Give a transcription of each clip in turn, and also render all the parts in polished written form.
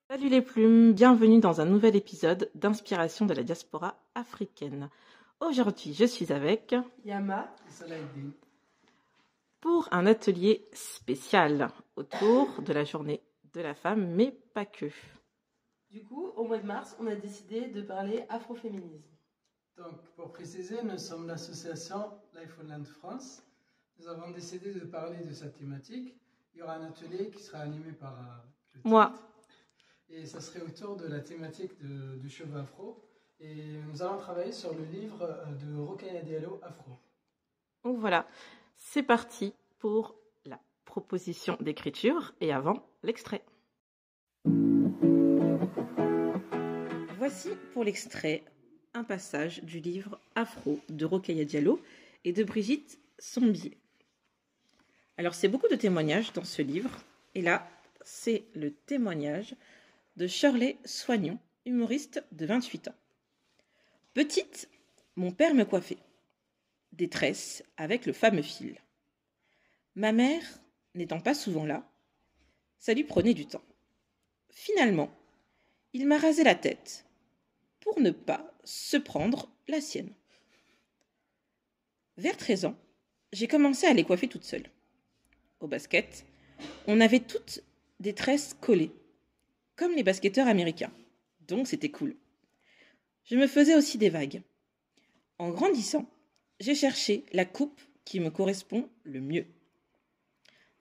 Salut les plumes, bienvenue dans un nouvel épisode d'Inspiration de la diaspora africaine. Aujourd'hui, je suis avec Yama et Salahidine pour un atelier spécial autour de la journée de la femme, mais pas que. Du coup, au mois de mars, on a décidé de parler afroféminisme. Donc, pour préciser, nous sommes l'association Life on Land France. Nous avons décidé de parler de cette thématique. Il y aura un atelier qui sera animé par le titre. Moi. Et ça serait autour de la thématique du cheveu afro. Et nous allons travailler sur le livre de Rokhaya Diallo, Afro. Donc voilà, c'est parti pour la proposition d'écriture et avant l'extrait. Voici pour l'extrait un passage du livre Afro de Rokhaya Diallo et de Brigitte Sombier. Alors c'est beaucoup de témoignages dans ce livre et là c'est le témoignage de Shirley Soignon, humoriste de 28 ans. Petite, mon père me coiffait. Des tresses avec le fameux fil. Ma mère, n'étant pas souvent là, ça lui prenait du temps. Finalement, il m'a rasé la tête pour ne pas se prendre la sienne. Vers 13 ans, j'ai commencé à les coiffer toute seule. Au basket, on avait toutes des tresses collées, comme les basketteurs américains, donc c'était cool. Je me faisais aussi des vagues. En grandissant, j'ai cherché la coupe qui me correspond le mieux.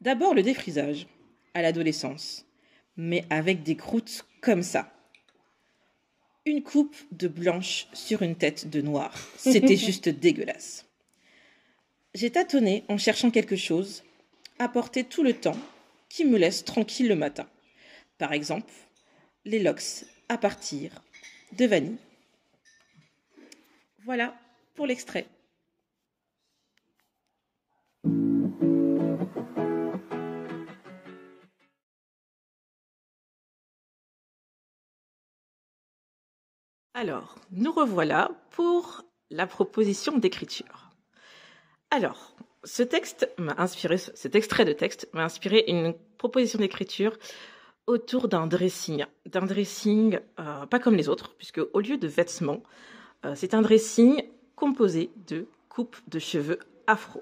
D'abord le défrisage, à l'adolescence, mais avec des croûtes comme ça. Une coupe de blanche sur une tête de noir, c'était juste dégueulasse. J'ai tâtonné en cherchant quelque chose à porter tout le temps qui me laisse tranquille le matin. Par exemple, les locks à partir de vanille. Voilà pour l'extrait. Alors, nous revoilà pour la proposition d'écriture. Alors, cet extrait de texte m'a inspiré une proposition d'écriture autour d'un dressing. Pas comme les autres, puisque au lieu de vêtements, c'est un dressing composé de coupes de cheveux afro.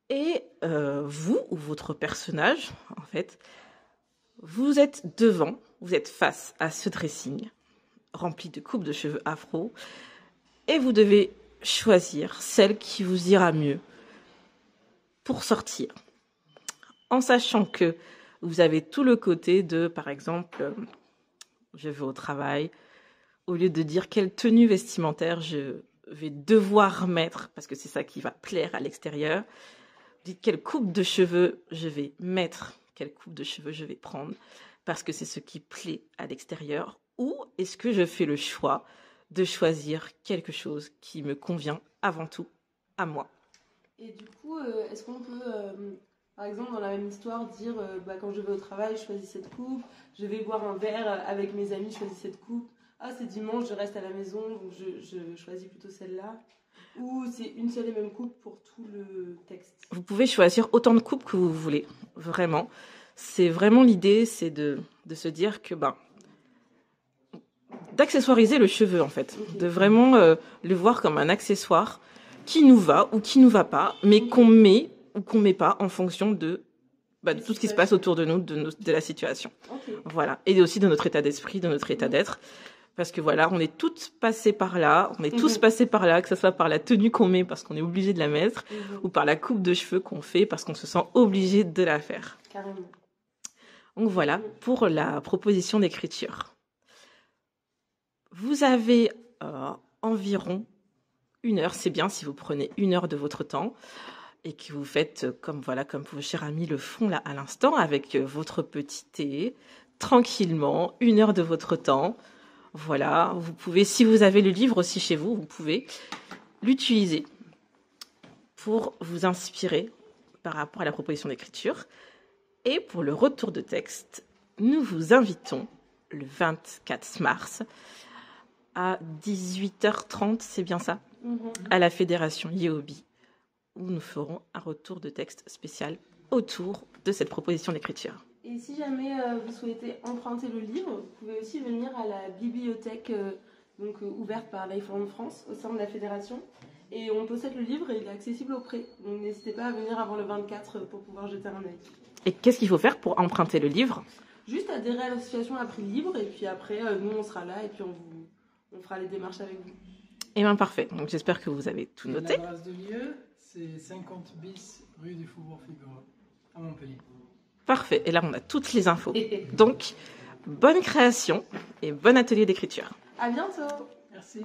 Et vous, ou votre personnage, en fait, vous êtes face à ce dressing rempli de coupes de cheveux afro, et vous devez choisir celle qui vous ira mieux pour sortir. En sachant que vous avez tout le côté de, par exemple, je vais au travail, au lieu de dire quelle tenue vestimentaire je vais devoir mettre, parce que c'est ça qui va plaire à l'extérieur, dites quelle coupe de cheveux je vais mettre, quelle coupe de cheveux je vais prendre, parce que c'est ce qui plaît à l'extérieur, ou est-ce que je fais le choix de choisir quelque chose qui me convient avant tout à moi. Et du coup, est-ce qu'on peut, par exemple, dans la même histoire, dire quand je vais au travail, je choisis cette coupe, je vais boire un verre avec mes amis, je choisis cette coupe, ah c'est dimanche, je reste à la maison, donc je choisis plutôt celle-là, ou c'est une seule et même coupe pour tout le texte? Vous pouvez choisir autant de coupes que vous voulez, vraiment. C'est vraiment l'idée, c'est de se dire que d'accessoiriser le cheveu en fait, de vraiment le voir comme un accessoire qui nous va ou qui nous va pas, mais qu'on met ou qu'on met pas en fonction de tout ce qui se passe autour de nous, de la situation. Voilà, et aussi de notre état d'esprit, de notre état d'être, parce que voilà, on est toutes passées par là, que ce soit par la tenue qu'on met parce qu'on est obligé de la mettre, ou par la coupe de cheveux qu'on fait parce qu'on se sent obligé de la faire. Carrément. Donc voilà pour la proposition d'écriture. Vous avez environ 1 heure, c'est bien si vous prenez 1 heure de votre temps et que vous faites comme vos chers amis le font là à l'instant avec votre petit thé, tranquillement, 1 heure de votre temps. Voilà, vous pouvez, si vous avez le livre aussi chez vous, vous pouvez l'utiliser pour vous inspirer par rapport à la proposition d'écriture. Et pour le retour de texte, nous vous invitons le 24 mars à 18h30, c'est bien ça, à la Fédération Yeobi, où nous ferons un retour de texte spécial autour de cette proposition d'écriture. Et si jamais vous souhaitez emprunter le livre, vous pouvez aussi venir à la bibliothèque ouverte par Lifeland France au sein de la fédération. Et on possède le livre et il est accessible au prêt. Donc n'hésitez pas à venir avant le 24 pour pouvoir jeter un œil. Et qu'est-ce qu'il faut faire pour emprunter le livre? Juste adhérer à l'association à prix libre et puis après, nous on sera là et puis on fera les démarches avec vous. Eh bien parfait, donc j'espère que vous avez tout noté. L'adresse de lieu, c'est 50 bis rue du Faubourg-Figaro, à Montpellier. Parfait, et là on a toutes les infos. Donc, bonne création et bon atelier d'écriture. À bientôt. Merci.